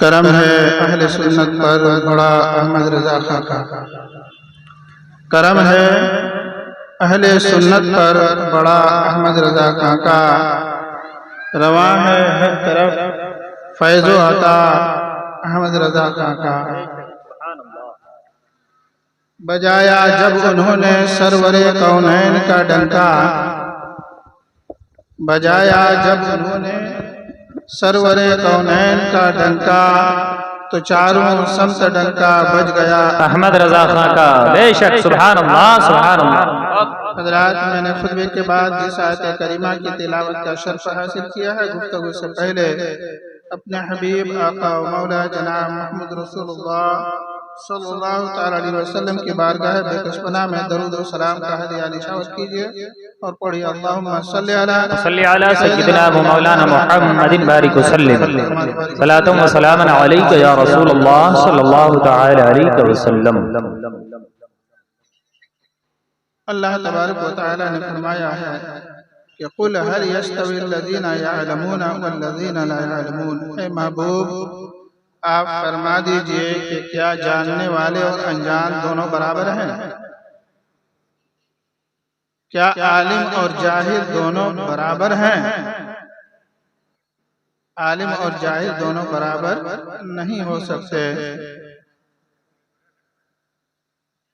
करम है अहले सुन्नत पर बड़ा अहमद रजा खां का। करम है अहले सुन्नत पर बड़ा अहमद रजा खां का। रवा है हर तरफ फैज़ो अता अहमद रजा खां का। बजाया जब उन्होंने सरवरे कौनैन का डंका, बजाया जब उन्होंने सरवरे कौनैन का डंका, तो चारों समत डंका बज गया अहमद रजा खां का। बेशक सुभान अल्लाह सुभान अल्लाह। हज़रात, मैंने खुतबे के बाद जिस आयत करीमा की तिलावत का शर्फ हासिल किया है, गुफ्तगू से पहले अपने हबीब आका व मौला जनाब मोहम्मद रसूलुल्लाह सल्लल्लाहु तआला अलैहि वसल्लम की बारगाह बेकसपना में दरूद व सलाम का हदिया निशावर कीजिए और पढ़िए अल्लाहुम्मा सल्ली अला सय्यिदिना व मौलाना मुहम्मदिन बारिक वसल्लिम सलातुम व सलामन अलैका या रसूलल्लाह सल्लल्लाहु तआला अलैहि वसल्लम। अल्लाह तबारक व तआला ने फरमाया है कि कुल हल यस्तवी अल्लज़ीना यअलमून वल्लज़ीना ला यअलमून। ऐ महबूब, आप फरमा दीजिए कि क्या जानने वाले और अनजान दोनों बराबर हैं? क्या आलिम और जाहिल दोनों बराबर हैं? आलिम और जाहिल दोनों बराबर नहीं हो सकते।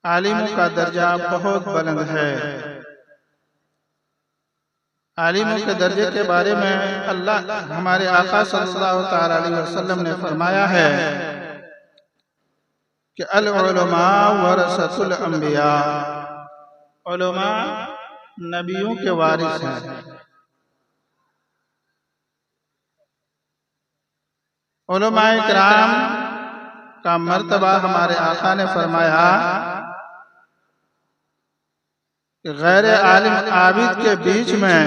आलिमों का दर्जा बहुत बुलंद है। आलिमों के दर्जे के बारे में अल्लाह हमारे आका सल्लल्लाहु तआला अलैहि वसल्लम ने फरमाया है कि अल उलमा वरसतुल अंबिया। उलमा नबियों के वारिस हैं। उलमाए किराम का मर्तबा हमारे आका ने फरमाया कि गैर आलिम आबिद के बीच में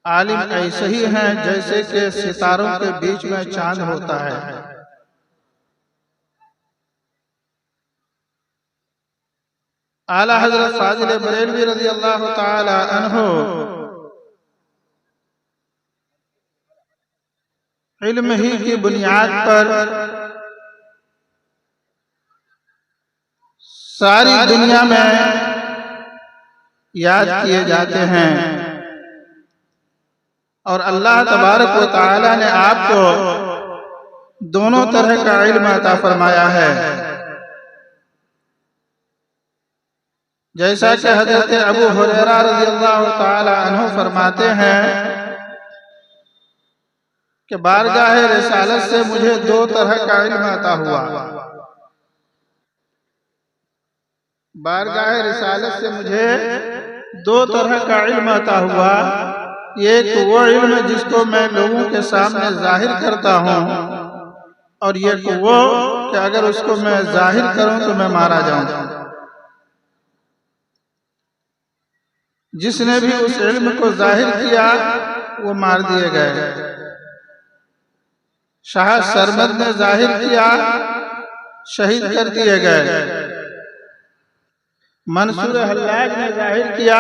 आलिम ऐसे ही हैं जैसे कि सितारों के बीच में चांद होता है। आला हजरत फाजिल बरेलवी रज़ी अल्लाह ताला अन्हु इल्म ही की बुनियाद पर सारी दुनिया में याद किए जाते हैं और अल्लाह तबारक व तआला ने आपको दोनों तरह का इल्म अता फरमाया है। जैसा कि हजरत अबू हुरैरा रज़ी अल्लाह तआला अन्हु फरमाते हैं कि बारगाह रिसालत से मुझे दो तरह का इल्म अता हुआ। बारगाह रिसालत से मुझे दो तरह का इल्म अता हुआ। एक वो इल्म जिसको मैं लोगों के सामने जाहिर करता हूँ और एक वो कि अगर उसको मैं जाहिर करूं तो मैं मारा जाऊं। जिसने भी उस इल्म को जाहिर किया वो मार दिए गए। शाह सरमद ने जाहिर किया, शहीद कर दिए गए। मंसूर हल्लाज ने जाहिर किया,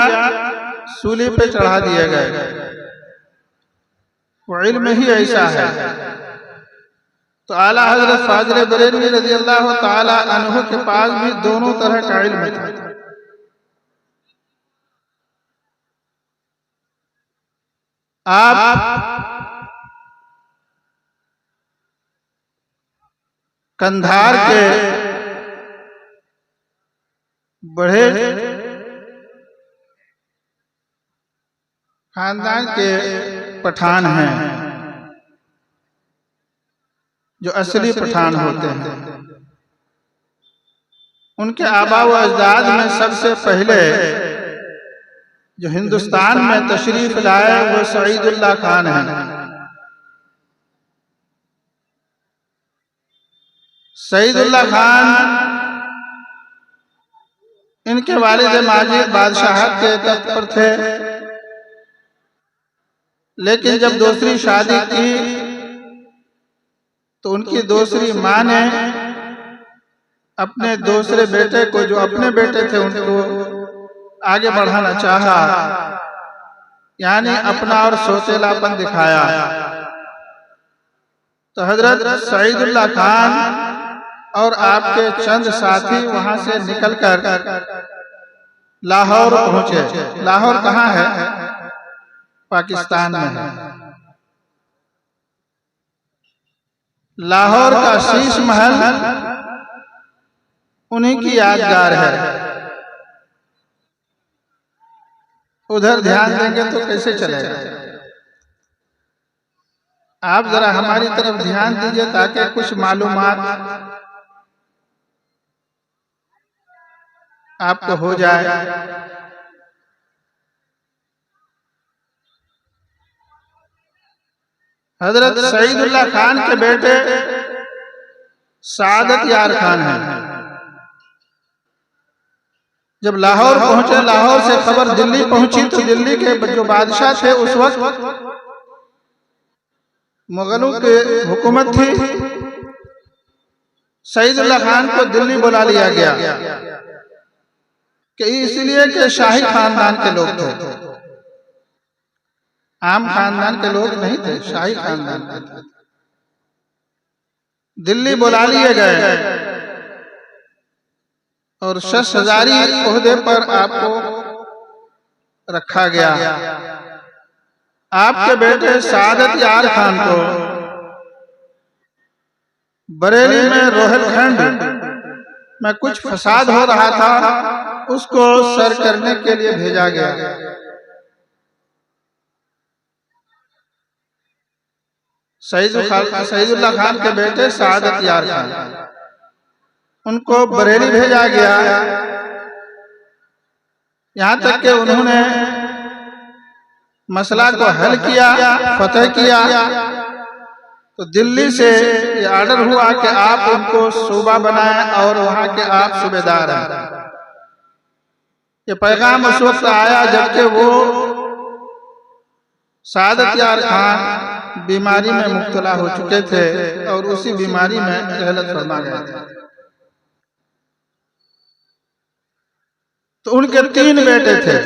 सूली पे चढ़ा दिए गए। वो इल्म ही ऐसा है। तो आला हजरत फाजिल बरेलवी रज़ी अल्लाह ताला अन्हु के पास भी दोनों तरह का इल्म था। आप कंधार के बड़े खानदान के पठान हैं, जो असली पठान होते हैं। उनके आबा व अजदाद में सबसे पहले जो हिंदुस्तान में तशरीफ लाए वो सईदुल्लाह खान हैं। सईदुल्लाह खान इनके वालिद माजिद बादशाहत के तख्त पर थे। लेकिन जब दूसरी शादी की तो उनकी दूसरी माँ ने अपने दूसरे बेटे को, जो अपने बेटे थे, उनको आगे बढ़ाना चाहा, यानी अपना और सोतेलापन दिखाया। तो हजरत सईदुल्लाह खान और आपके चंद साथी वहां से निकलकर लाहौर पहुंचे। लाहौर कहाँ है? पाकिस्तान में है। लाहौर का शीश महल उन्हीं की यादगार है। उधर ध्यान देंगे तो कैसे चलेगा? आप जरा हमारी तरफ ध्यान दीजिए ताकि कुछ मालूमात आपको हो जाए। हजरत सईदुल्लाह खान के बेटे सादत यार खान हैं। जब लाहौर पहुंचे, लाहौर से खबर दिल्ली पहुंची, तो दिल्ली के जो बादशाह थे उस वक्त, मुगलों की हुकूमत थी। सईदुल्लाह खान को दिल्ली बुला लिया गया कि इसलिए कि शाही खानदान के लोग थे, आम खानदान के लोग नहीं थे, शाही खानदान के थे। दिल्ली बुला लिए गए और शशहजादी ओहदे पर आपको रखा गया। आपके बेटे सादत यार खान को बरेली में रोहिलखंड में कुछ फसाद हो रहा था, उसको सर करने के लिए भेजा गया। सईदुल्लाह खान के बेटे सादत यार खान, उनको बरेली भेजा गया। यहाँ तक कि उन्होंने मसला को हल किया, फतह किया। तो दिल्ली से ये आर्डर हुआ कि आप उनको सूबा बनाएं और वहां के आप सूबेदार हैं। ये पैगाम उस वक्त आया जबकि वो सादत यार खान बीमारी में मुब्तला हो चुके थे और उसी बीमारी में रहलत फरमा गए थे। तो उनके 3 बेटे थे,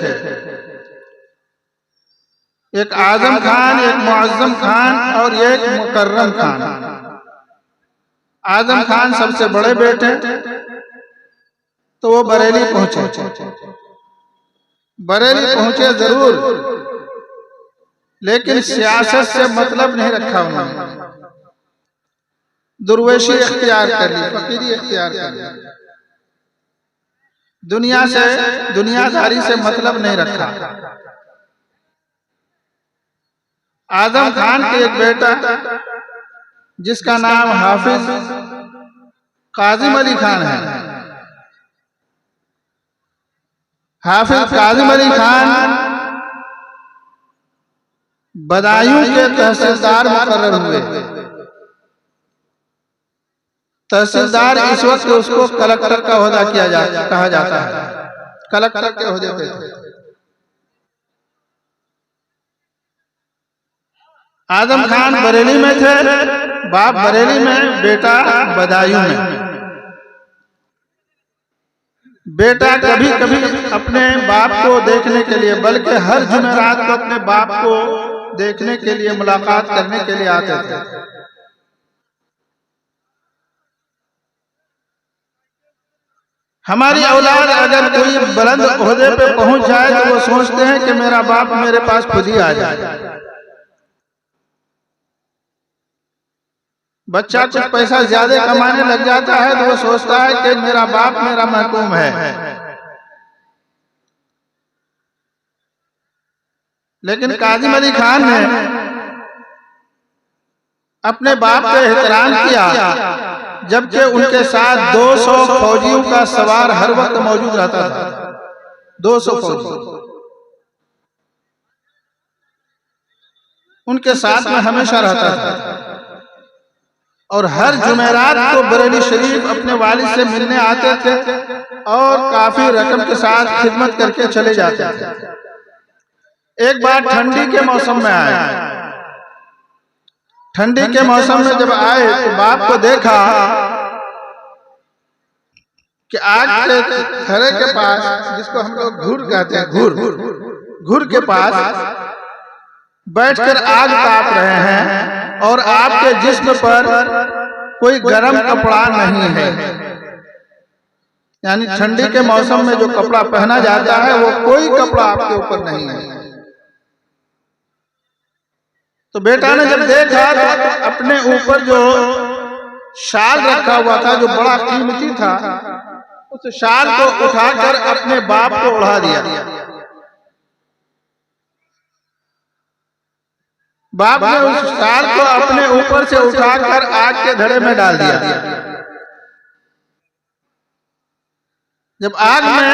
एक आजम खान, एक मुअज्जम खान और एक मुकर्रम खान। आजम खान सबसे बड़े बेटे, तो वो बरेली पहुंचे। बरेली पहुंचे जरूर, लेकिन सियासत से मतलब नहीं रखा उन्होंने। दुर्वेशी इख्तियार कर ली, फकीरी इख्तियार कर ली, दुनियादारी से मतलब नहीं रखा। आजम खान के एक बेटा जिसका नाम हाफिज काजिम अली खान है। हाफिज काजिम अली खान बदायूं के तहसीलदार मुकर्रर हुए। तहसीलदार इस वक्त उसको कलेक्टर का ओहदा कहा जाता है, कलेक्टर के ओहदे पे थे। आजम खान बरेली में थे, बाप बरेली में, बेटा बदायूं में। बेटा कभी कभी अपने बाप को देखने के लिए, बल्कि हर जुमेरात को अपने बाप को देखने के लिए, मुलाकात करने के लिए आते थे। हमारी औलाद अगर कोई बुलंद ओहदे पे पहुंच जाए तो वो सोचते हैं कि मेरा बाप मेरे पास खुद ही आ जाए। बच्चा कुछ पैसा ज्यादा कमाने लग जाता है तो वो सोचता है कि मेरा बाप मेरा महकूम है। लेकिन काजिम अली खान ने अपने बाप का एहतराम किया, जबकि उनके साथ 200 फौजियों का सवार हर वक्त मौजूद रहता था। 200 फौजी उनके साथ में हमेशा रहता था और हर जुमेरात को बरेली शरीफ अपने वालिद से मिलने आते थे और काफी रकम के साथ खिदमत करके चले जाते थे। एक बार ठंडी के मौसम में आए। ठंडी के मौसम में जब आए तो बाप को देखा कि आग के धरे के पास, जिसको हम लोग घूर कहते हैं, घूर के पास बैठकर आग ताप रहे हैं और आपके जिस्म पर कोई गर्म कपड़ा नहीं है। यानी ठंडी के मौसम में जो कपड़ा पहना जाता है वो कोई कपड़ा आपके ऊपर नहीं है। तो बेटा ने जब देखा तो अपने ऊपर जो शाल रखा हुआ था, जो बड़ा कीमती था, उस शाल को उठाकर अपने बाप को उड़ा दिया। बाप ने उस शाल को अपने ऊपर से उठाकर आग के धड़े में डाल दिया। जब आग में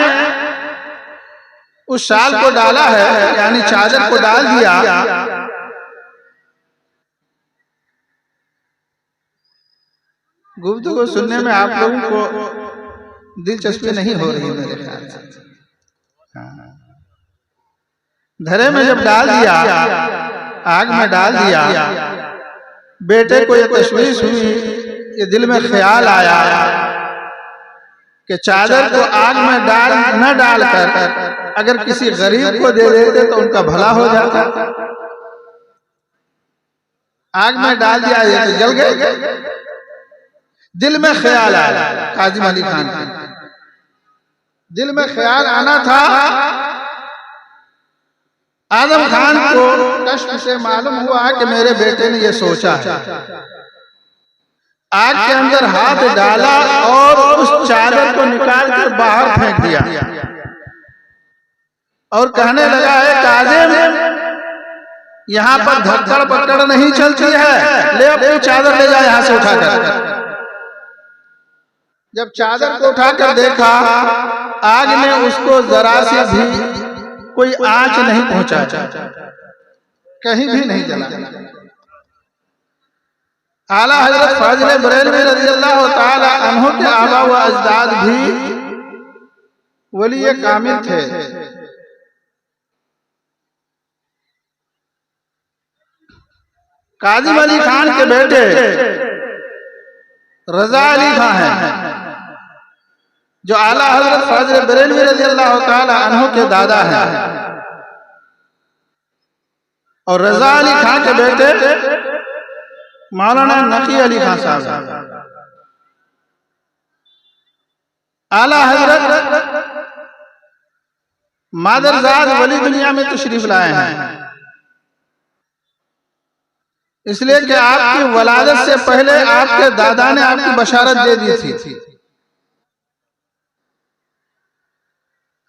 उस शाल को डाला है, यानी चादर को डाल दिया, गुफ्तगू को सुनने में आप लोगों को दिलचस्पी नहीं हो रही है मेरे ख्याल से। धरे में जब डाल दिया, आग में डाल दिया, बेटे को ये तशवीश हुई, ये दिल में ख्याल आया कि चादर को आग में न डालकर अगर किसी गरीब को दे देते तो उनका भला हो जाता। आग में डाल दिया, ये तो जल गए। दिल में ख्याल आया, काजिम अली खान के दिल में ख्याल आना था। आजम खान को कष्ट से मालूम हुआ कि मेरे बेटे ने ये सोचा है। आग के अंदर हाथ डाला और उस चादर को निकाल कर बाहर फेंक दिया और कहने लगा है, काजिम यहाँ पर धक्कड़ पकड़ नहीं चलती है, ले अपनी चादर ले जा यहाँ से उठाकर। जब चादर को उठाकर देखा, आग ने उसको जरा से भी कोई आंच नहीं पहुंचा, कहीं भी नहीं जला। आला हजरत फाजिल बरेलवी रज़ियल्लाहु ताला अन्हु के आबा व अजदाद भी वली कामिल थे। काजिम अली खान के बेटे रजा अली खान हैं, जो आला हजरत फाजिल बरेलवी रज़ियल्लाहु ताला अन्हु के दादा हैं। और रजा अली खान के बेटे मौलाना नकी अली खान साहब। आला हजरत मादरजाद वली दुनिया में तशरीफ लाए हैं, इसलिए कि आपकी वलादत से पहले आपके दादा ने आपकी बशारत दे दी थी।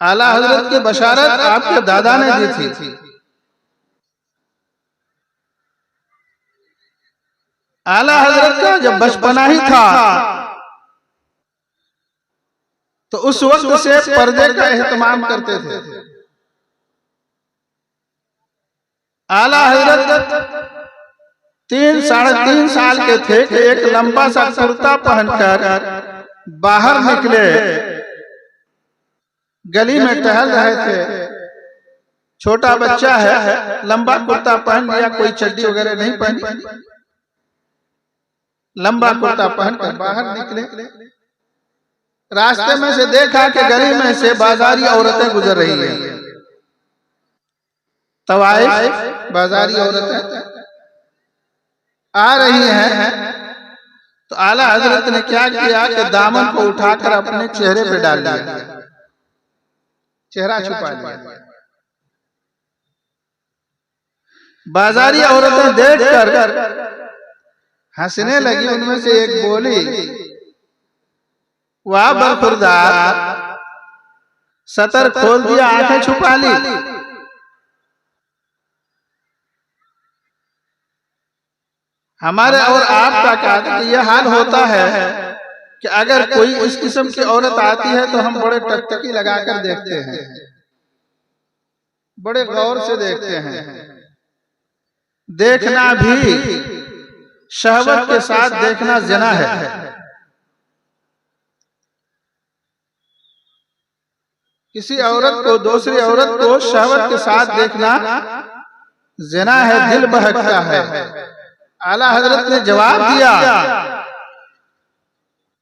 आला हजरत की बशारत आपके दादा ने दी थी। आला हजरत का जब बचपना ही था तो उस वक्त से पर्दे का एहतमाम करते थे। आला हजरत 3-3.5 साल के थे कि एक लंबा सा कुर्ता पहनकर बाहर निकले, गली में टहल रहे थे। छोटा बच्चा है, लंबा कुर्ता पहन लिया, कोई चड्डी वगैरह नहीं पहनी, लंबा कुर्ता पहनकर बाहर निकले। रास्ते में से देखा कि गली में से बाजारी औरतें गुजर रही हैं। तवाइफ बाजारी औरतें आ रही हैं, तो आला हजरत ने क्या किया कि दामन को उठाकर अपने चेहरे पे डाल दिया, चेहरा छुपा लिया। बाजारी औरतें देखकर हंसने लगी। उनमें से एक बोली, वाह बरखुरदार, सतर खोल दिया, आंखें छुपा ली। हमारे और आपका क्या यह हाल होता है कि अगर कोई इस किस्म की औरत आती है तो हम बड़े टकटकी लगाकर देखते हैं, बड़े गौर से देखते हैं। देखना भी शहवत के साथ देखना ज़िना है। किसी औरत को दूसरी औरत को शहवत के साथ देखना ज़िना है, दिल बहकता है। आला हजरत ने जवाब दिया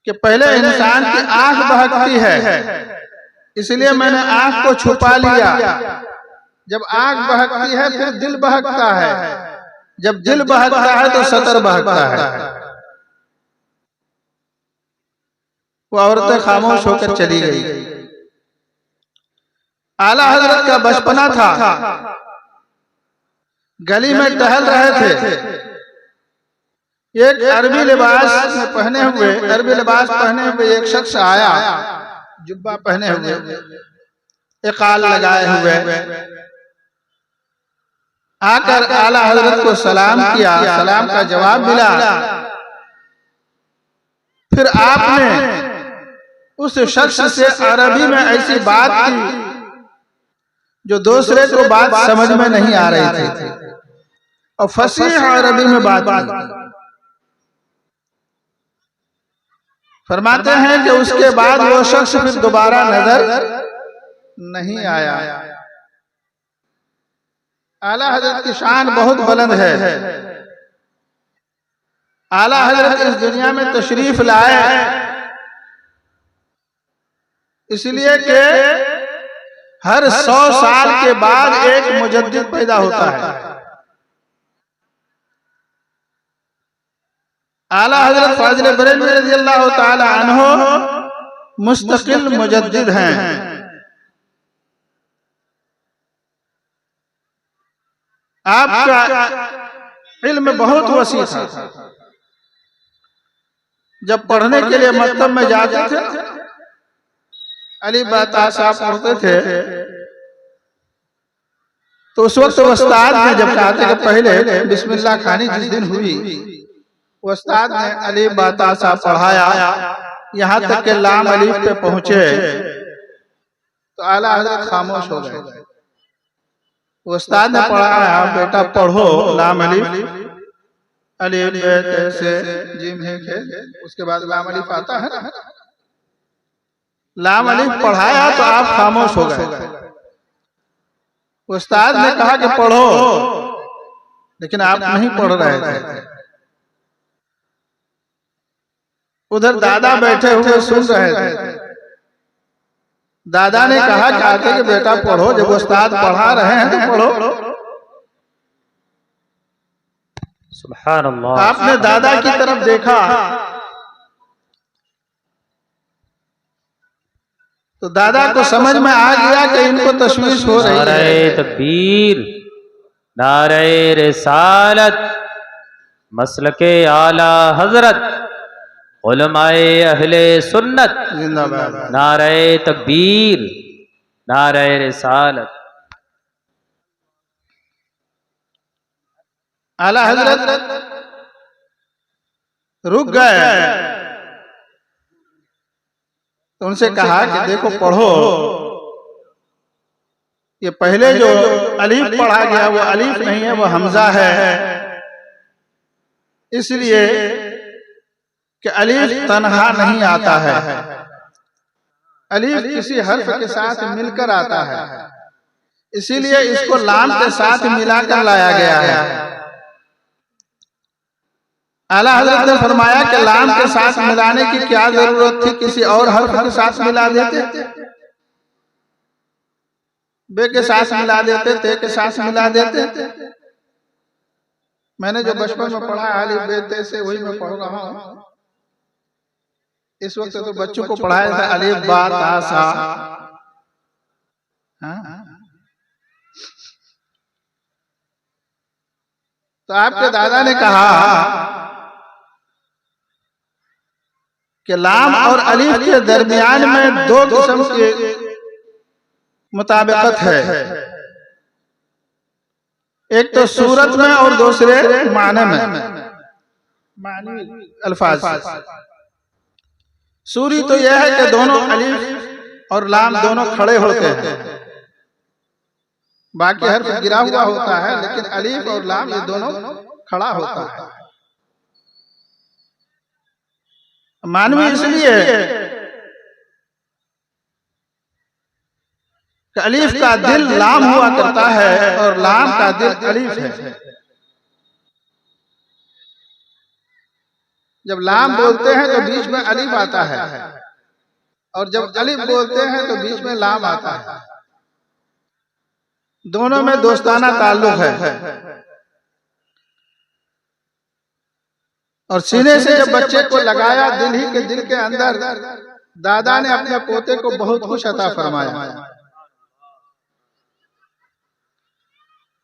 कि पहले इंसान की आंख बहकती है, इसलिए मैंने आंख को छुपा लिया। जब आंख बहकती है फिर दिल बहकता है, जब दिल बहकता है तो सतर बहकता है। वो औरतें खामोश होकर चली गई। आला हजरत का बचपना था, गली में टहल रहे थे। एक अरबी लिबास पहने हुए एक शख्स आया, जुब्बा पहने हुए, इकाल लगाए हुए, आकर आला हजरत को सलाम किया। सलाम का जवाब मिला। फिर आपने उस शख्स से अरबी में ऐसी बात की जो दूसरे को बात समझ में नहीं आ रही थी, और फसीह अरबी में बात की। फरमाते हैं कि उसके बाद वो शख्स फिर दोबारा नजर नहीं आया। आला हजरत की शान बहुत बुलंद है। आला हजरत इस दुनिया में तशरीफ लाए इसलिए कि हर 100 साल के बाद एक मुजद्दिद पैदा होता है। आला हजरत फाजिल बरेलवी रज़ियल्लाहु ताला अन्हु मुस्तकिल मुजद्दिद हैं। आपका इल्म बहुत वसी था। जब पढ़ने के लिए मकतब में जाते थे, अली बाता साहब पढ़ते थे, तो उस वक्त उस्ताद ने जब कहते कि पहले बिस्मिल्लाह खानी जिस दिन हुई, उस्ताद ने अली बाता साहब पढ़ाया, यहाँ तक के लाम अलीफ पे पहुंचे तो आला हजरत खामोश हो गए। उस्ताद ने पढ़ाया, बेटा पढ़ो लाम अलीफ, अलीफ से जिम है के, उसके बाद लाम अलीफ आता है ना। लाम अलीफ पढ़ाया तो आप खामोश हो गए। उस्ताद ने कहा कि पढ़ो, लेकिन आप नहीं पढ़ रहे थे। उधर दादा बैठे हुए सुन रहे थे। दादा ने कहा कहते कि बेटा पढ़ो, जब उस्ताद पढ़ा रहे हैं तो पढ़ो। सुभान अल्लाह। आपने दादा की तरफ देखा तो दादा को समझ में आ गया कि इनको तशवीश हो रही है। नारे तकबीर, नारे रिसालत, मसलके आला हजरत, उलमाए अहले सुन्नत जिंदाबाद। नारे तकबीर, नारे रिसालत। आला हजरत रुक गए तो उनसे कहा कि देखो पढ़ो, ये पहले जो अलीफ पढ़ा गया वो अलीफ नहीं है, वो हमजा है। इसलिए कि अलीफ तन्हा नहीं आता है, अलीफ किसी हर्फ के साथ मिलकर आता है, इसीलिए इसको लाम के साथ मिलाकर लाया गया है। आला हजरत ने फरमाया कि लाम के साथ मिलाने की क्या जरूरत थी, किसी और हर्फ के साथ मिला देते, बे के साथ मिला देते, ते के साथ मिला देते। मैंने जो बचपन में पढ़ा अलिफ बे ते से वही मैं पढ़ रहा हूँ। इस वक्त तो बच्चों को पढ़ाया था अलिफ बा ता सा। तो आपके दादा ने कहा कि लाम और अलीफ के दरमियान में दो किस्म की मुताबिकत है, एक तो सूरत में और दूसरे माने में, मानी अल्फाज। सूरी तो यह है कि दोनों अलीफ और लाम दोनों खड़े होते हैं, बाकी हर्फ गिरा हुआ होता है, लेकिन अलीफ और लाम ये दोनों खड़ा होता है। मानवी इसलिए कि अलीफ का दिल लाम हुआ करता है और लाम का दिल अलीफ है। जब लाम बोलते हैं तो बीच में अलीफ आता है और जब अलीफ बोलते हैं तो बीच में लाम आता है। दोनों में दोस्ताना ताल्लुक है। और सीने से जब बच्चे को लगाया दिल ही के दिल के अंदर, दादा ने अपने पोते को बहुत कुछ अता फरमाया।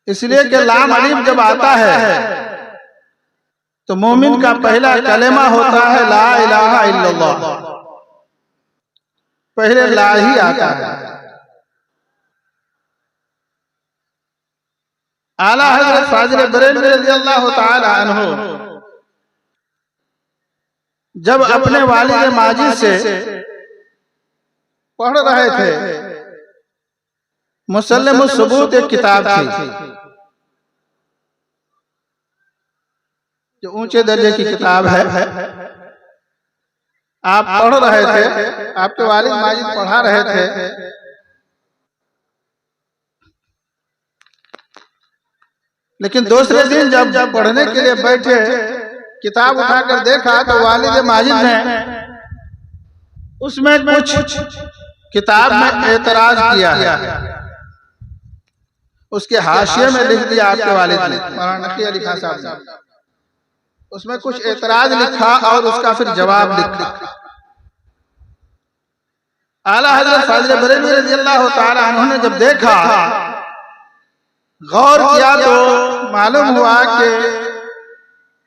इसलिए कि लाम अलीफ जब आता है तो मोमिन का पहला कलेमा होता है ला इलाहा इल्लल्लाह। पहले ला ही आता है। आला हज़रत फाज़िल बरेलवी रज़ियल्लाहु ताला अन्हु जब अपने वालिद माजिद से पढ़ रहे थे, मुसल्लमुस सुबूत एक किताब थी जो ऊंचे दर्जे की किताब है। आप पढ़ रहे थे, आपके वालिद माजिद पढ़ा रहे थे। लेकिन दूसरे दिन जब पढ़ने के लिए बैठे, किताब उठाकर देखा तो वालिद माजिद ने उसमें कुछ किताब में एतराज किया है। उसके हाशिये में लिख दिया आपके वालिद ने, मौलाना नकी अली खान साहब ने, उसमें कुछ एतराज लिखा और उसका फिर जवाब लिखा। आला हज़रत फाज़िल बरेलवी रज़ियल्लाहु ताला अन्हु ने जब देखा, गौर किया तो मालूम हुआ कि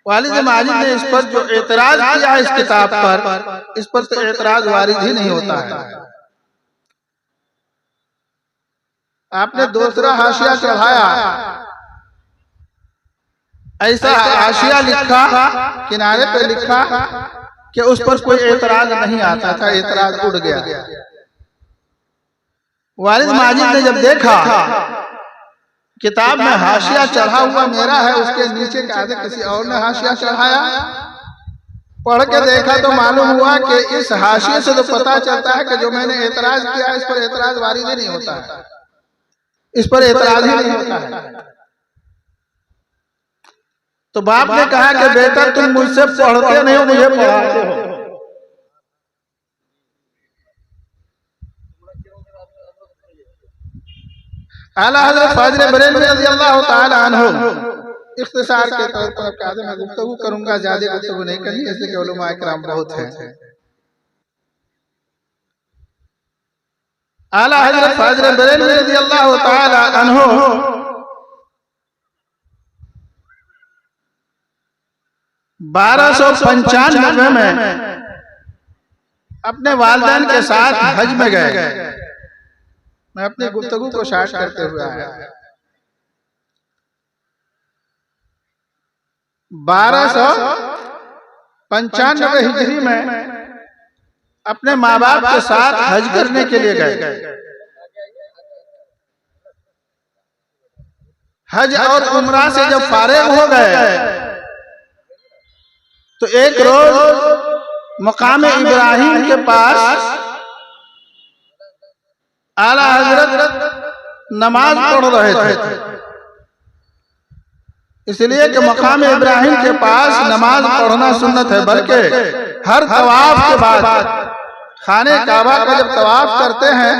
वालिद माजिद ने इस पर जो एतराज किया है इस किताब पर, इस पर तो एतराज वारिद ही नहीं होता है। आपने दूसरा हाशिया चढ़ाया, ऐसा हाशिया लिखा, किनारे पे लिखा कि उस पर कोई एतराज नहीं आता था, एतराज उड़ गया। वालिद माजिद ने जब देखा किताब में हाशिया चढ़ा हुआ मेरा है, उसके नीचे के आगे किसी और ने हाशिया चढ़ाया, पढ़ के देखा तो मालूम हुआ कि इस हाशिये से तो पता चलता है कि जो मैंने एतराज किया इस पर एतराज वारिद ही नहीं होता है, इस पर एतराज ही नहीं होता है। तो बाप ने कहा कि बेटा तुम मुझसे पढ़ते नहीं हो, मुझे पढ़ाते हो। आला हज़रत फाज़िल बरेलवी रज़ियल्लाहु ताला अन्हु इख्तिसार के तौर पर कायदे में गुफ्तगू करूंगा, ज्यादा गुफ्तगू नहीं करनी, इसलिए कि उलमा इकराम बहुत हैं। आला हज़रत फाज़िल बरेलवी रज़ियल्लाहु ताला अन्हु 1295 में अपने वालिदैन के साथ हज में गए। मैं अपनी गुफ्तगू को शार्ट करते हुए आया। 1295 हिजरी में अपने माँ बाप के साथ हज करने के लिए गए। हज और उम्रा से जब फारिग हो गए तो एक रोज मकाम इब्राहिम के पास आला हजरत नमाज पढ़ रहे थे। इसलिए कि मकाम इब्राहिम के पास नमाज पढ़ना सुन्नत है, बल्कि हर तवाफ के बाद खाने काबा का जब तवाफ करते हैं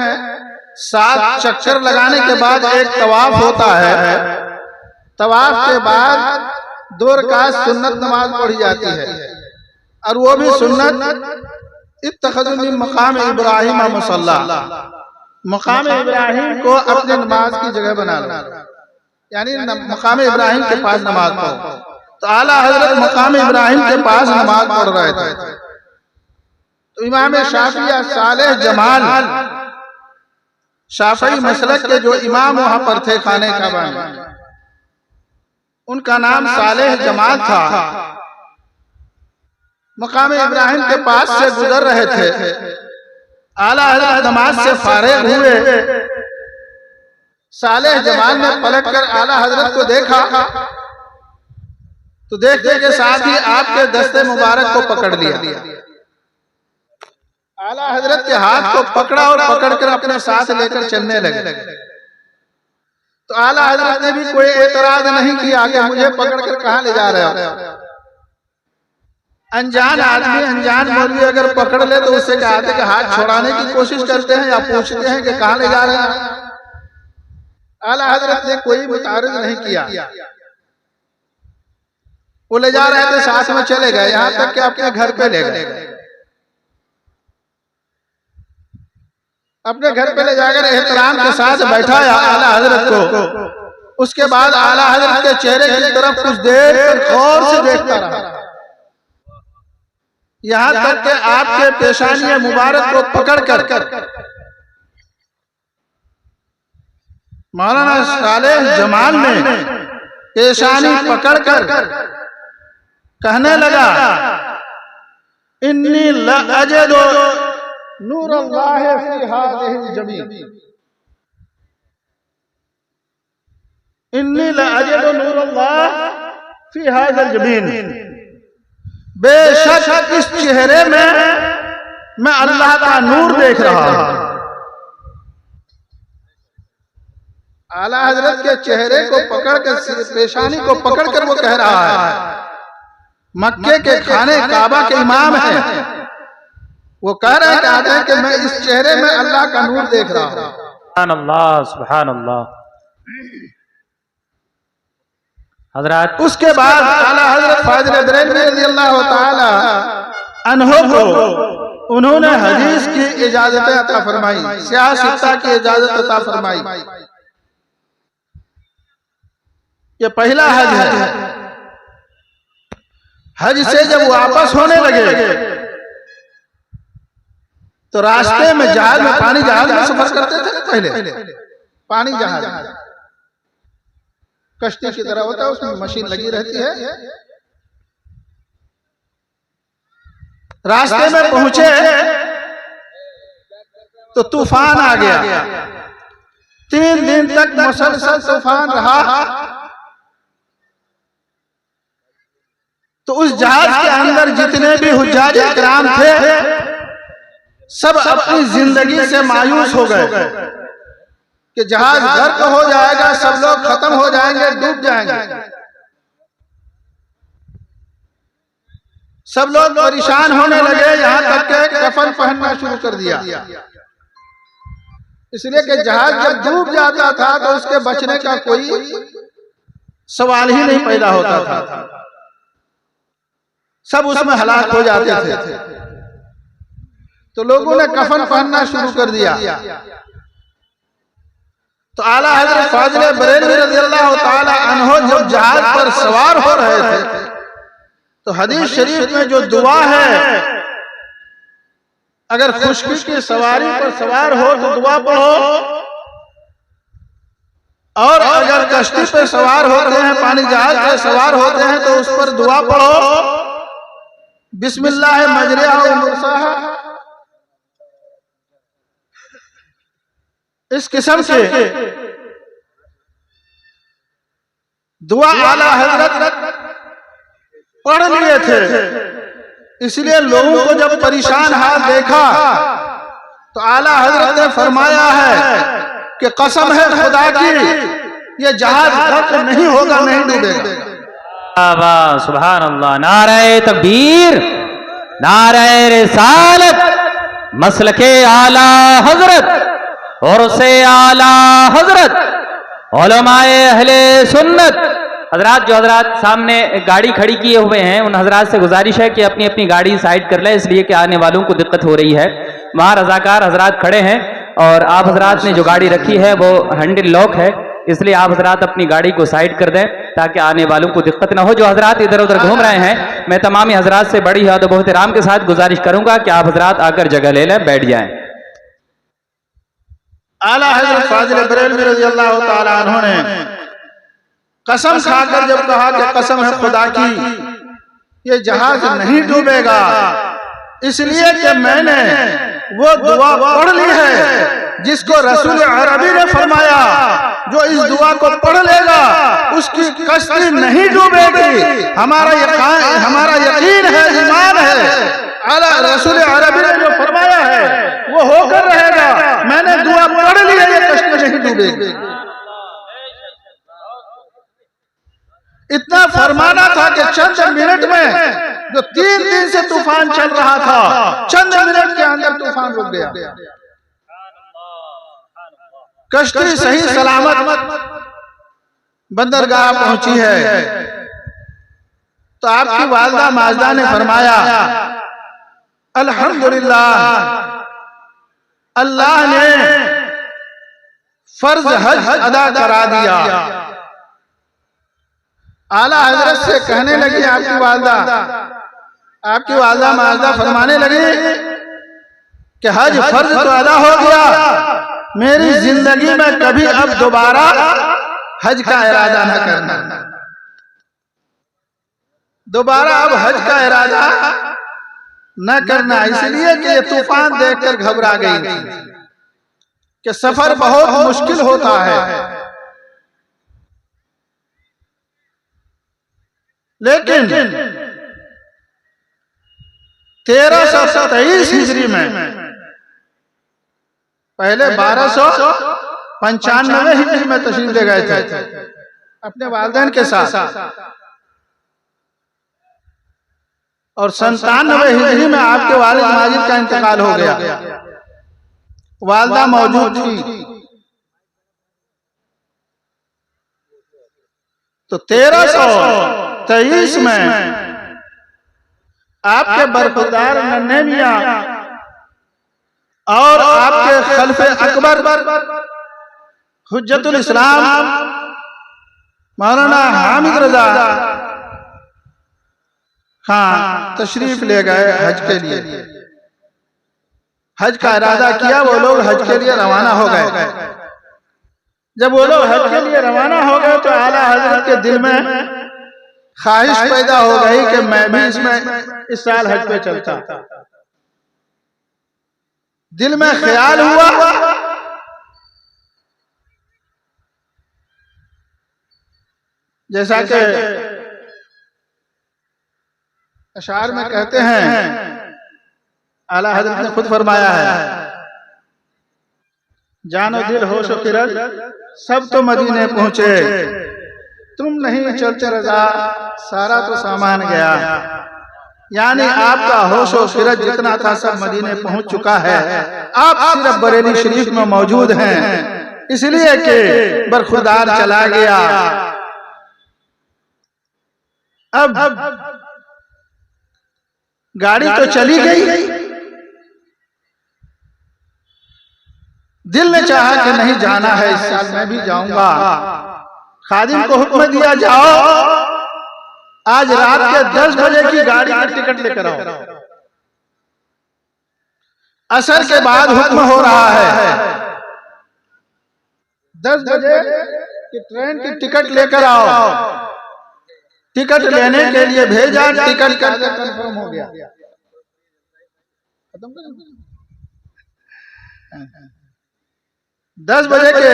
7 चक्कर लगाने के बाद एक तवाफ होता है। तवाफ के बाद 2 रकात सुन्नत नमाज पढ़ी जाती है, और वो भी सुन्नत इत्तखज़ू मिन मकाम इब्राहिम मुसल्ला, मकाम इब्राहिम को अपने नमाज की जगह बना लो, यानी मकाम इब्राहिम के पास नमाज पढ़ो। तो आला हजरत मकाम इब्राहिम के पास नमाज पढ़ रहे थे। तो इमाम शाफिया सालेह जमाल, शाफी मसलक के जो इमाम वहां पर थे खाने काबा में, उनका नाम सालेह जमाल था। मकाम इब्राहिम के पास से गुजर रहे थे। आला हज़रत नमाज से फारिग हुए। सालेह जमाल ने पलट कर आला हजरत को देखा तो देखते के साथ ही आपके दस्ते मुबारक को पकड़ लिया। आला हजरत के हाथ को पकड़ा और पकड़कर अपने साथ लेकर चलने लगे। तो आला हजरत ने भी कोई एतराज नहीं किया कि मुझे पकड़कर कहां ले जा रहे हो। अनजान आदमी, अनजान मौलवी अगर पकड़ ले तो उससे कहते कि हाथ छुड़ाने की कोशिश करते हैं या पूछते हैं कि कहां ले जा रहे हैं। आला हजरत ने कोई मुतारिज नहीं किया, वो ले जा रहे थे, साथ में चले गए, यहां तक कि अपने घर पे ले गए। अपने घर पे ले जाकर एहतराम के साथ बैठाया आला हजरत को। उसके बाद आला हजरत के चेहरे की तरफ कुछ देर गौर से देखता रहा, यहां तक कि आपके पेशानी मुबारक को पकड़कर मौलाना सालेह जमाल ने पेशानी पकड़कर कहने लगा, इन्नी लअजदु नूरल्लाह फी हाज़िहिल जमीन, इन्नी लअजदु नूरल्लाह फी हाज़िहिल जमीन, बेशक इस चेहरे में मैं अल्लाह का नूर देख रहा हूं। आला हजरत के चेहरे को पकड़कर, पेशानी को पकड़कर वो कह रहा है, मक्के के खाने काबा के इमाम है, वो कह रहे हैं कि मैं इस चेहरे में अल्लाह का नूर देख रहा हूं। सुभान अल्लाह, सुभान अल्लाह। हजरत उसके बाद आला हजरत फाजिल बरेलवी रज़ियल्लाहु ताला अन्हु को उन्होंने हदीस की इजाजत अता फरमाई, सियासत की इजाजत अता फरमाई। ये पहला हज है। हज से जब वापस होने लगे तो रास्ते में जहाज में, पानी जहाज में सफर करते थे पहले, पानी जहाज कश्ती की तरह होता है, उसमें मशीन लगी रहती है। रास्ते में पहुंचे तो तूफान आ गया। 3 दिन तक मुसलसल तूफान रहा। तो उस जहाज के अंदर जितने भी हुज्जाज इकराम थे सब अपनी जिंदगी से मायूस हो गए कि जहाज गर्क हो जाएगा, सब लोग खत्म हो जाएंगे, डूब जाएंगे। सब लोग परेशान होने लगे, यहां तक के कफन पहनना शुरू कर दिया, इसलिए कि जहाज जब डूब जाता था तो उसके बचने का कोई सवाल ही नहीं पैदा होता था, सब उसमें हलाक हो जाते थे। तो लोगों ने कफन पहनना शुरू कर दिया। तो आला हजरत फाजिल बरेलवी रज़ियल्लाहु ताला अन्हु जब जहाज पर सवार हो रहे थे तो हदीस शरीफ में जो दुआ है, अगर खुशकी की सवारी पर सवार हो तो दुआ पढ़ो, और अगर कश्ती पे सवार होते हैं, पानी जहाज पे सवार होते हैं तो उस पर दुआ पढ़ो, बिस्मिल्लाह मजरिहा व मुरसाहा। इस किस्म से दुआ आला हजरत पढ़ लिए थे। इसलिए लोगों को जब परेशान हाल देखा तो आला हजरत ने फरमाया है कि कसम है खुदा की, ये जहाज गर्क नहीं होगा, नहीं डूबेगा। सुभान अल्लाह। नारे तकबीर, नारे रिसालत, मसलके आला हजरत और उसे आला हजरत, उलमाए अहले सुन्नत। हजरात, जो हजरात सामने गाड़ी खड़ी किए हुए हैं, उन हजरात से गुजारिश है कि अपनी अपनी गाड़ी साइड कर लें, इसलिए कि आने वालों को दिक्कत हो रही है। वहाँ रजाकार हजरात खड़े हैं और आप हजरात ने जो गाड़ी रखी है वो हैंडल लॉक है, इसलिए आप हजरात अपनी गाड़ी को साइड कर दें ताकि आने वालों को दिक्कत ना हो। जो हजरात इधर उधर घूम रहे हैं, मैं तमामी हजरात से बड़ी याद बहुत एहतराम के साथ गुजारिश करूंगा कि आप हजरात आकर जगह ले लें, बैठ जाएं। आला हजरत फाजिल बरेलवी रज़ियल्लाहु ताला अन्हु ने कसम खाकर जब कहा कि कसम है खुदा की, ये जहाज नहीं डूबेगा, इसलिए कि मैंने वो दुआ पढ़ ली है जिसको रसूल अरबी ने फरमाया, जो इस दुआ को पढ़ लेगा उसकी कश्ती नहीं डूबेगी। हमारा यकीन है, ईमान है। आला रसूल अरबी ने जो फरमाया है डूबेगी। इतना फरमाना था कि चंद मिनट में, जो 3 दिन से तूफान चल रहा था, चंद मिनट के अंदर तूफान रुक गया। कश्ती सही सलामत बंदरगाह पहुंची है। तो आपकी वालदा माजदा ने फरमाया, अल्हम्दुलिल्लाह, अल्लाह ने फर्ज हज अदा करा दिया। आला हजरत से कहने लगी आपकी वालदा माजदा फरमाने लगी कि हज फर्ज तो अदा हो गया, मेरी जिंदगी में कभी अब दोबारा हज का इरादा न करना। दोबारा अब हज का इरादा न करना, इसलिए कि ये तूफान देखकर घबरा गई थी कि सफर बहुत मुश्किल होता है। लेकिन 1323 हिजरी में, पहले 1295 हिजरी में तशरीफ ले गए थे अपने वालिदैन के साथ, और 97 हिजरी में आपके वालिद माजिद का इंतकाल हो गया। वालदा मौजूद थी। तो 1323 में आपके बरखुरदार नन्हे मियां और आपके खलीफे अकबर हुज्जतुल इस्लाम मौलाना हामिद रजा खान तशरीफ ले गए हज के लिए। हज का इरादा किया, वो लोग हज के लिए रवाना हो गए। जब वो लोग हज के लिए रवाना हो गए तो आला हजरत के दिल में ख्वाहिश पैदा हो गई कि मैं भी इस साल हज पे चलता। दिल में ख्याल हुआ, जैसा कि अशार में कहते हैं, आला हजरत ने खुद फरमाया है, जानो दिल होश और फिरत सब तो मदीने पहुंचे, तुम नहीं चलते रजा सारा तो सामान गया। यानी आपका होश और फिरत जितना था सब मदीने पहुंच चुका है, आप सिर्फ बरेली शरीफ में मौजूद हैं, इसलिए कि बरखुरदार चला गया। अब गाड़ी तो चली गई, दिल ने चाहा कि नहीं जाना है, इस साल मैं भी जाऊंगा। खादिम को हुक्म दिया, जाओ आज रात के 10 बजे की गाड़ी का टिकट लेकर आओ। असर के बाद हुक्म हो रहा है 10 बजे की ट्रेन की टिकट लेकर आओ। टिकट लेने के लिए भेजा, टिकट कंफर्म हो गया। 10 बजे के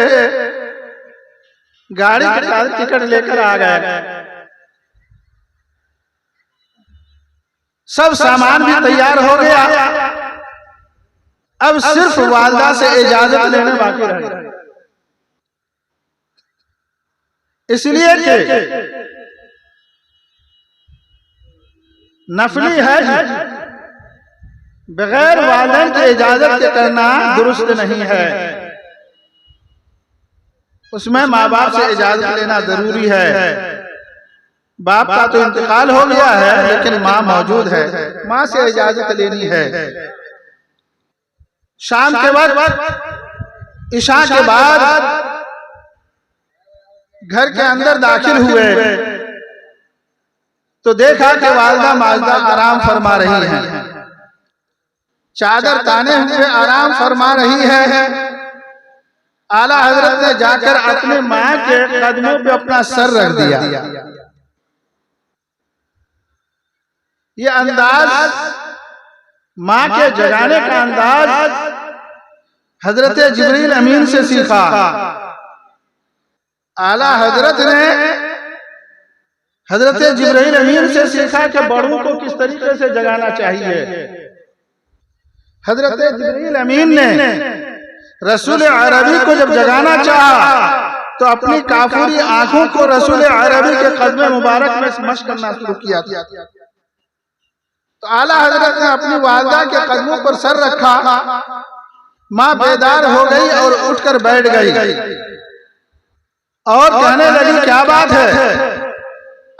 गाड़ी के साथ टिकट लेकर आ गए। सब सामान भी तैयार हो गया, अब सिर्फ वालदा से इजाजत लेने बाकी रह गया। इसलिए कि नफली हज बगैर वालिदैन की इजाजत के करना दुरुस्त नहीं है, उसमें माँ बाप से इजाजत लेना जरूरी है। बाप का तो इंतकाल हो गया है, लेकिन माँ मौजूद है, माँ से इजाजत लेनी है। शाम के वक्त इशा के बाद घर के अंदर दाखिल हुए तो देखा कि वालदा माजदा आराम फरमा रही हैं, चादर ताने हुए आराम फरमा रही है। आला हजरत ने जाकर अपने माँ के कदमों पे अपना सर रख दिया। ये अंदाज, माँ के जगाने का अंदाज हजरत जिब्रील अमीन से सीखा। आला हजरत ने हजरत जिब्रील अमीन से सीखा कि बड़ों को किस तरीके से जगाना चाहिए। हजरत जिब्रील अमीन ने रसूल अरबी को जब जगाना चाहा तो अपनी काफूरी आंखों को रसूल अरबी के कदम मुबारक में स्मश करना शुरू किया था। तो आला हजरत ने अपनी वालदा के कदमों पर सर रखा, माँ बेदार हो गई और उठकर बैठ गई और कहने लगी क्या बात है।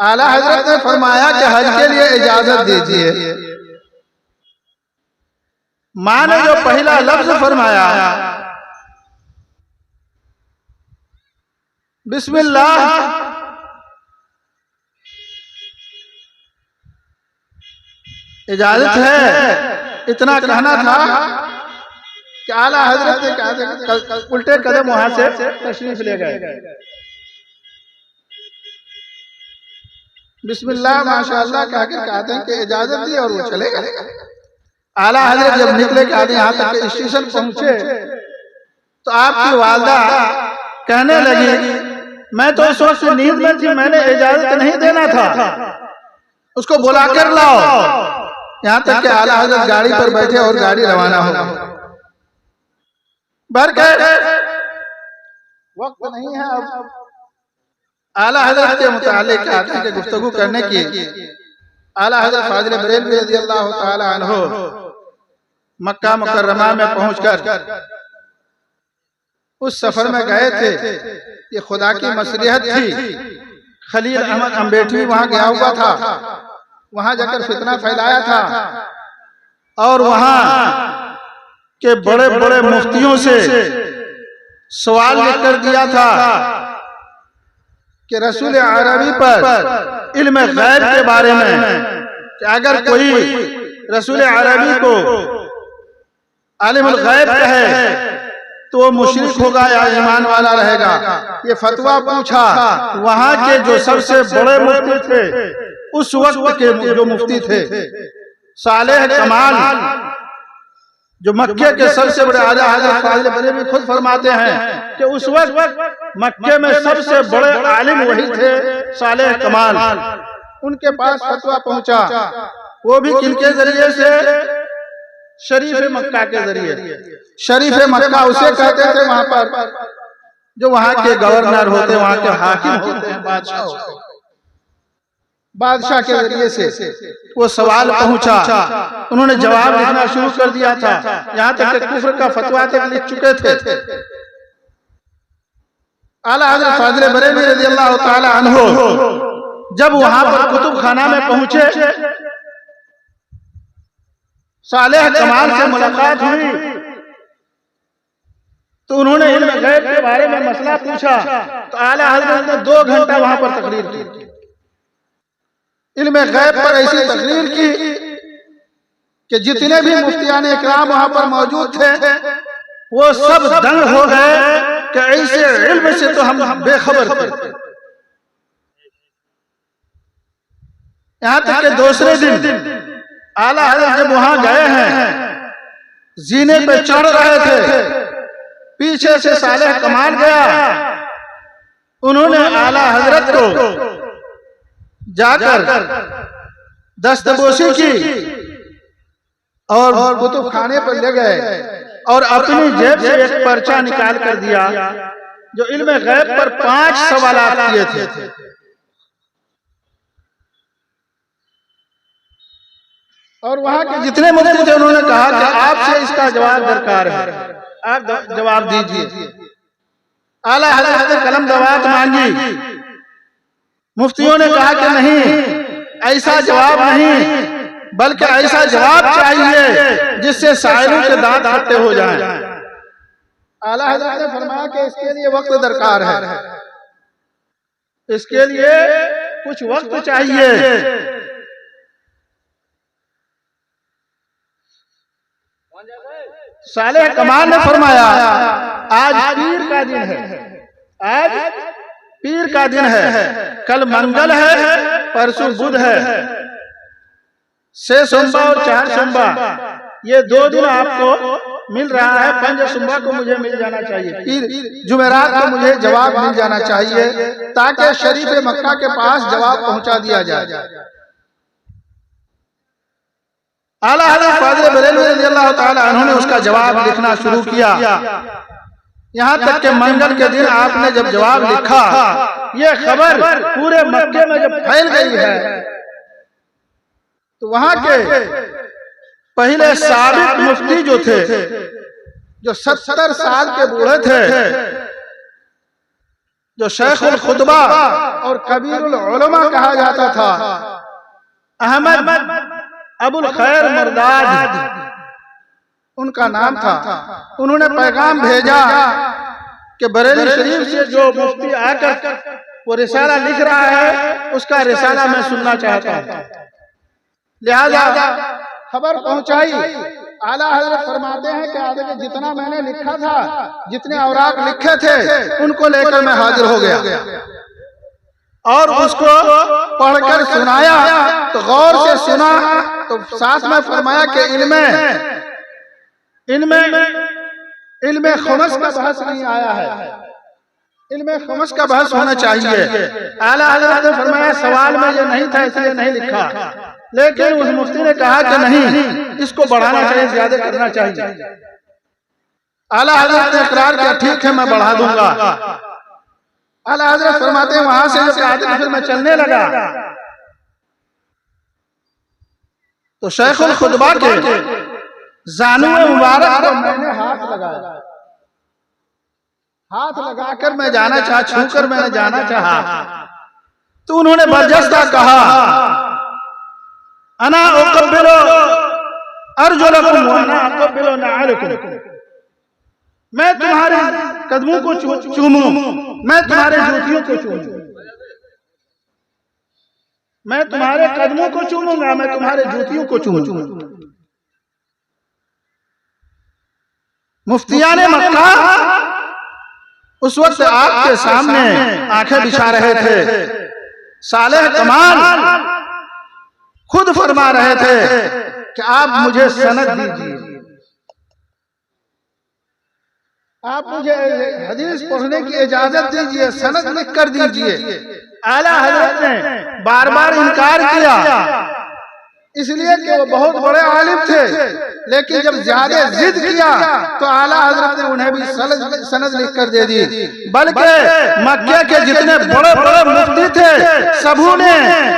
आला हजरत ने फरमाया कि हज के लिए इजाजत दीजिए। माँ ने जो पहला लफ्ज फरमाया बिस्मिल्लाह, इजाजत है, इतना कहना था कि आला हजरत ने कहा उल्टे कदम वहां से तशरीफ ले गए। बिस्मिल्लाह माशाअल्लाह कहकर कहते हैं कि इजाजत दी और वो चले गए। आला हजरत जब निकले कहते यहाँ तक स्टेशन पहुंचे तो आपकी वालदा कहने लगी मैं तो उस वक्त नींद में थी, मैंने इजाजत नहीं देना था, उसको बुला कर लाओ। यहाँ तक कि आला हजरत गाड़ी पर बैठे और गाड़ी रवाना हो गई। वक्त नहीं है अब आला हजरत के मुतालिक कहते हैं कि गुफ्तगू करने की। आला हजरत फाजिल बरेलवी रज़ियल्लाहु ताला अन्हु मक्का मुकर्रमा में पहुंचकर उस सफर में गए थे। ये खुदा की मसलिहत थी। खलील अहमद अम्बेठी वहां गया हुआ था, वहां जाकर फितना फैलाया था और वहां के बड़े बड़े मुफ्तियों से सवाल लिख कर दिया था कि रसूल अरबी पर इल्म गैब के बारे में कि अगर कोई रसूल अरबी को आलिमुल गैब कहे तो वो मुशरिक होगा या ईमान वाला रहेगा। ये फतवा पूछा। वहां के जो सबसे बड़े मुफ्ती थे उस वक्त के जो मुफ्ती थे सालेह कमाल, जो मक्के के सबसे बड़े आला हजरत फाजिल बरेलवी खुद फरमाते हैं कि उस वक्त मक्के में सबसे बड़े आलिम वही थे सालेह कमाल। उनके पास फतवा पहुंचा, वो भी किनके जरिए से? शरीफ मक्का के जरिए। शरीफ मक्का उसे कहते थे वहां पर जो वहां के गवर्नर होते, वहां के हाकिम होते हैं, बादशाह के जरिए से वो सवाल पहुंचा। उन्होंने जवाब लिखना शुरू कर दिया था, यहाँ तक कि कुफ्र का फतवा तक लिख चुके थे। आला हजरत फाजिल बरेलवी रज़ियल्लाहु ताला अन्हु जब वहां पर कुतुब खाना में पहुंचे, सालेह कमाल से मुलाकात हुई तो उन्होंने इल्म गैब के बारे में मसला पूछा। तो आला हजरत ने 2 घंटा वहां पर तकरीर की। इल्म गैब पर ऐसी तकरीर की कि जितने भी मुफ्तियान इकराम वहां पर मौजूद थे वो सब दंग हो गए कि ऐसे इल्म से तो हम बेखबर थे। यहाँ तक कि दूसरे दिन आला हजरत जब वहां गए हैं, जीने पे चढ़ रहे थे, पीछे से सालेह कमाल गया। उन्होंने आला हजरत को जाकर दस्तबोशी की और कुतुब खाने पर ले गए और अपनी जेब से एक पर्चा निकाल कर दिया जो इल्म गैब पर 5 सवालात किए थे। और वहां के जितने मुफ्ती थे उन्होंने कहा कि आपसे इसका जवाब दरकार है, आप जवाब दीजिए। आला हजरत ने कलम दवात मांगी। मुफ्तियों ने कहा कि नहीं, ऐसा जवाब नहीं, बल्कि ऐसा जवाब चाहिए जिससे साइलों के दांत खट्टे हो जाएं। आला हजरत ने फरमाया कि इसके लिए वक्त दरकार है, इसके लिए कुछ वक्त चाहिए। सालेह कमाल ने फरमाया आज पीर का दिन है, आज पीर का दिन है, कल मंगल है, परसों बुध है, से सोमवार और 4 सोमवार, ये 2 दिन आपको मिल रहा है। 5 सोमवार को मुझे मिल जाना चाहिए, पीर जुमेरात को मुझे जवाब मिल जाना चाहिए ताकि शरीफ मक्का के पास जवाब पहुंचा दिया जाए। आला हजरत फाजिल बरेलवी रज़ियल्लाहु ताला अन्हु ने उसका जवाब लिखना शुरू किया। यहाँ तक कि मंगल के दिन आपने जब जवाब लिखा, ये खबर पूरे मक्के में जब फैल गई है तो वहां के पहले साबिक मुफ्ती जो थे, जो 70 साल के बूढ़े थे, जो शेखुल खुतबा और कबीरुल उलमा कहा जाता था, अहमद अबुल खैर मरदाद उनका नाम था, उन्होंने पैगाम भेजा कि बरेली शरीफ से जो मुफ्ती आकर वो रिसाला लिख रहा है, उसका रिसाला मैं सुनना चाहता हूँ। लिहाजा खबर पहुंचाई। आला हजरत फरमाते हैं कि आगे जितना मैंने लिखा था, जितने औराक लिखे थे, उनको लेकर मैं हाजिर हो गया और उसको पढ़कर सुनाया। तो गौर से सुना तो साथ में फरमाया कि इल्मे खुमस का बहस नहीं आया है, इल्मे खुमस का बहस होना चाहिए। आला हजरत ने फरमाया सवाल में ये नहीं था इसलिए नहीं लिखा, लेकिन उस मुफ्ती ने कहा कि नहीं, इसको बढ़ाना चाहिए, ज्यादा करना चाहिए। आला हजरत ने इकरार किया, ठीक है मैं बढ़ा दूंगा। आला हजरत फरमाते हैं वहां से जब आदमी फिर मैं चलने लगा तो शेखुल खुतबा के जानुए मुबारक को मैंने हाथ लगाया, हाथ लगाकर मैं जाना चाहा, छूकर मैंने जाना चाहा तो उन्होंने बर्जस्ता कहा, अना उक़ब्बिलु अर्जुलकुम व अना उक़ब्बिलु नअलकुम, मैं तुम्हारे कदमों को चूमूं, मैं तुम्हारे जूतियों को चूमूं, मैं तुम्हारे कदमों को चूमूंगा, मैं तुम्हारे जूतियों को चूमूंगा। मुफ्तियाने मक्का उस वक्त आपके सामने आंखें बिछा रहे थे। सालेह कमाल खुद फरमा रहे थे कि आप मुझे सनद दीजिए, आप मुझे हदीस पढ़ने की इजाजत दीजिए, सनद लिख कर दीजिए। आला हजरत ने बार बार इनकार किया, इसलिए कि वो बहुत बड़े आलिम थे, लेकिन जब ज्यादा जिद किया तो आला हजरत ने उन्हें भी सनद लिख कर दे दी। बल्कि मक्के के जितने बड़े बड़े मुफ्ती थे, सबू ने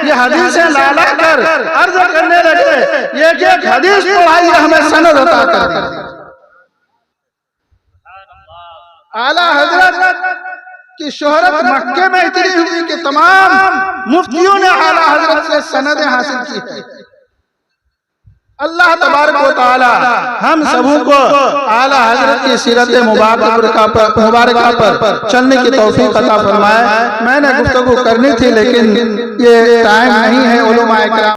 ये हदीसें ला ला कर अर्ज करने लगे, एक एक हदीस पढ़ाई हमें सनद अता कर दी। आला हजरत की शोहरत मक्के में इतनी हुई कि तमाम मुफ्तियों ने आला हजरत से सनदें हासिल की है। अल्लाह तबारक व तआला हम सबों को आला हजरत की सीरत मुबारका पर चलने की तौफीक अता फरमाए। मैंने गुफ्तगू करनी थी लेकिन ये टाइम नहीं है। उलमाए किराम